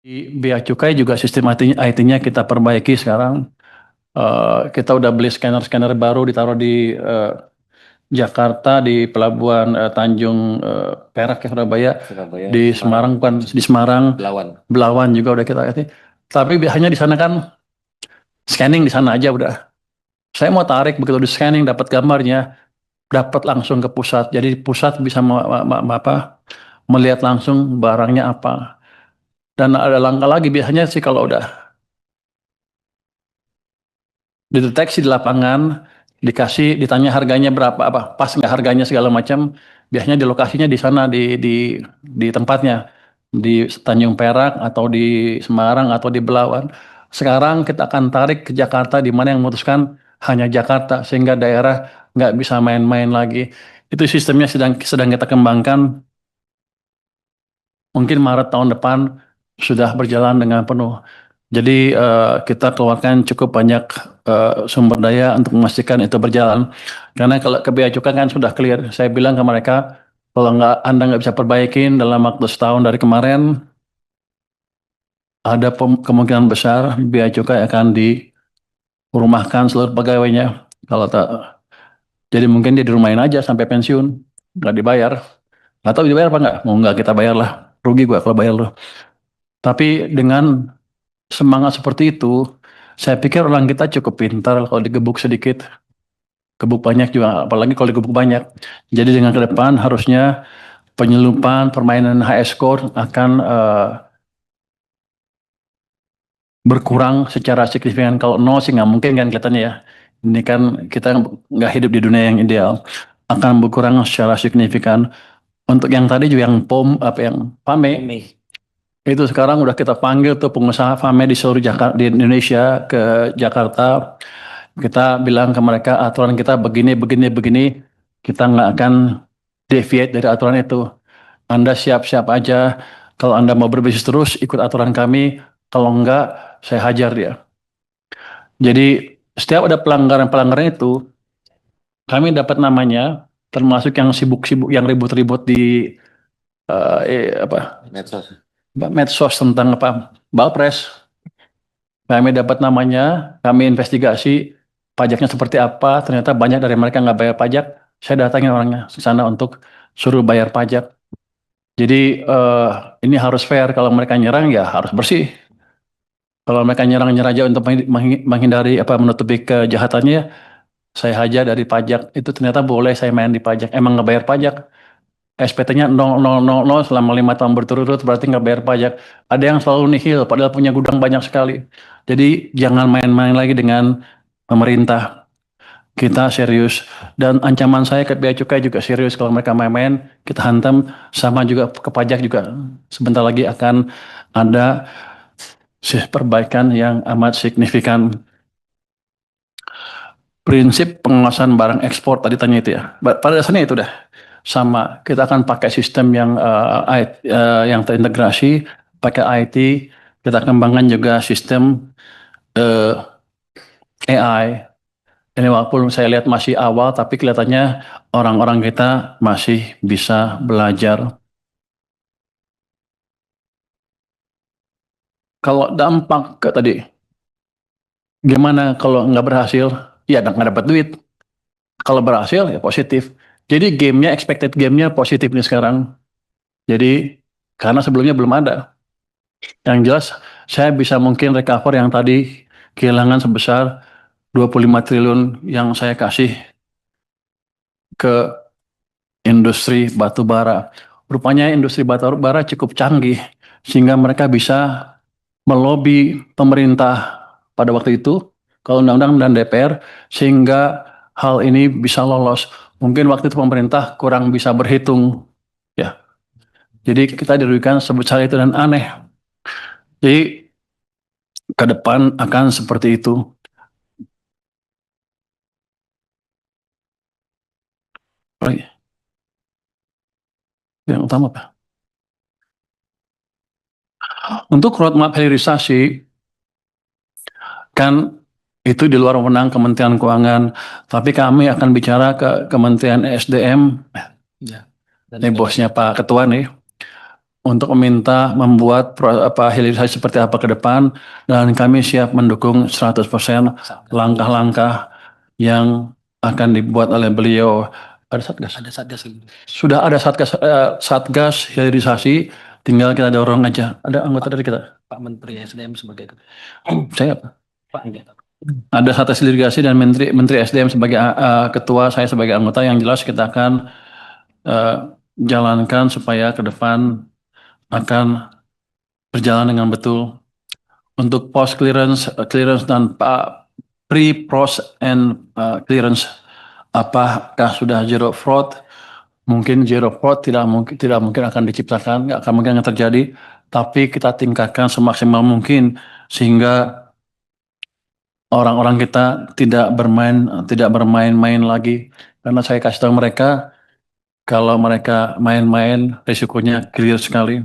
Di Bea Cukai juga sistem IT-nya kita perbaiki sekarang. Kita udah beli scanner-scanner baru ditaruh di Jakarta di Pelabuhan Tanjung Perak ya Surabaya. Surabaya, Di Semarang, Semarang bukan di Semarang, Belawan. Belawan juga udah kita ganti. Tapi biasanya di sana kan scanning di sana aja udah. Saya mau tarik begitu di scanning dapat gambarnya, dapat langsung ke pusat. Jadi pusat bisa melihat langsung barangnya apa. Dan ada langkah lagi biasanya sih kalau udah dideteksi di lapangan, ditanya harganya berapa, apa pas nggak harganya segala macam, biasanya di lokasinya di sana di tempatnya di Tanjung Perak atau di Semarang atau di Belawan. Sekarang kita akan tarik ke Jakarta di mana yang memutuskan hanya Jakarta sehingga daerah nggak bisa main-main lagi. Itu sistemnya sedang sedang kita kembangkan. Mungkin Maret tahun depan sudah berjalan dengan penuh. Jadi kita keluarkan cukup banyak sumber daya untuk memastikan itu berjalan. Karena kalau ke Bea Cukai kan sudah clear. Saya bilang ke mereka, kalau Anda nggak bisa perbaikin dalam waktu setahun dari kemarin, ada kemungkinan besar Bea Cukai akan dirumahkan seluruh pegawainya. Kalau tak, jadi mungkin dia dirumahin aja sampai pensiun, nggak dibayar. Nggak tahu dibayar apa nggak? Mau nggak kita bayar lah. Rugi gua kalau bayar loh. Tapi dengan semangat seperti itu, saya pikir orang kita cukup pintar kalau digebuk sedikit, gebuk banyak juga, apalagi kalau digebuk banyak. Jadi dengan ke depan harusnya penyelundupan permainan HS score akan berkurang secara signifikan. Kalau nol sih nggak mungkin kan kelihatannya ya. Ini kan kita nggak hidup di dunia yang ideal. Akan berkurang secara signifikan. Untuk yang tadi juga yang yang PAME, itu sekarang udah kita panggil tuh pengusaha PAME di seluruh Jakarta, di Indonesia ke Jakarta. Kita bilang ke mereka aturan kita begini, begini, begini. Kita nggak akan deviate dari aturan itu. Anda siap-siap aja. Kalau Anda mau berbisnis terus, ikut aturan kami. Kalau enggak, saya hajar dia. Jadi setiap ada pelanggaran-pelanggaran itu, kami dapat namanya, termasuk yang sibuk-sibuk, yang ribut-ribut di Medsos. medsos tentang Balpres. Kami dapat namanya, kami investigasi pajaknya seperti apa. Ternyata banyak dari mereka nggak bayar pajak. Saya datangin orangnya ke sana untuk suruh bayar pajak. Jadi ini harus fair. Kalau mereka nyerang ya harus bersih. Kalau mereka nyerang-nyerang aja untuk menghindari menutupi kejahatannya, saya hajar dari pajak. Itu ternyata boleh saya main di pajak. Emang nggak bayar pajak. SPT-nya 0000 selama 5 tahun berturut-turut berarti nggak bayar pajak. Ada yang selalu nihil padahal punya gudang banyak sekali. Jadi jangan main-main lagi dengan pemerintah. Kita serius. Dan ancaman saya ke Bea Cukai juga serius. Kalau mereka main-main, kita hantam. Sama juga ke pajak juga. Sebentar lagi akan ada perbaikan yang amat signifikan. Prinsip pengawasan barang ekspor tadi tanya itu ya. Pada dasarnya itu dah sama. Kita akan pakai sistem yang terintegrasi, pakai IT. Kita kembangkan juga sistem AI. Ini walaupun saya lihat masih awal, tapi kelihatannya orang-orang kita masih bisa belajar. Kalau dampak ke tadi, gimana kalau nggak berhasil? Ya nggak dapat duit. Kalau berhasil ya positif. Jadi gamenya, expected gamenya positif nih sekarang. Jadi karena sebelumnya belum ada. Yang jelas saya bisa mungkin recover yang tadi kehilangan sebesar 25 triliun yang saya kasih ke industri batu bara. Rupanya industri batu bara cukup canggih sehingga mereka bisa melobi pemerintah pada waktu itu, kalau undang-undang dan DPR, sehingga hal ini bisa lolos. Mungkin waktu itu pemerintah kurang bisa berhitung, ya. Jadi kita dirugikan sebesar itu dan aneh. Jadi ke depan akan seperti itu. Yang utama apa? Untuk roadmap hilirisasi, kan itu di luar wewenang Kementerian Keuangan, tapi kami akan bicara ke Kementerian SDM, Ya. ini bosnya Pak Ketua nih, untuk meminta membuat hilirisasi seperti apa ke depan, dan kami siap mendukung 100% langkah-langkah yang akan dibuat oleh beliau. Ada satgas? Ada satgas gitu. Sudah ada satgas hilirisasi, tinggal kita dorong aja. Ada anggota dari kita? Pak Menteri SDM sebagai Saya Pak enggak. ada satgas hilirisasi dan Menteri SDM sebagai ketua, saya sebagai anggota. Yang jelas kita akan eh, jalankan supaya ke depan akan berjalan dengan betul. Untuk post clearance, clearance dan pre-pros and clearance, apakah sudah zero fraud? Mungkin zero fraud tidak mungkin akan diciptakan, nggak akan mungkin akan terjadi. Tapi kita tingkatkan semaksimal mungkin sehingga orang-orang kita tidak bermain-main lagi. Karena saya kasih tahu mereka, kalau mereka main-main risikonya clear sekali.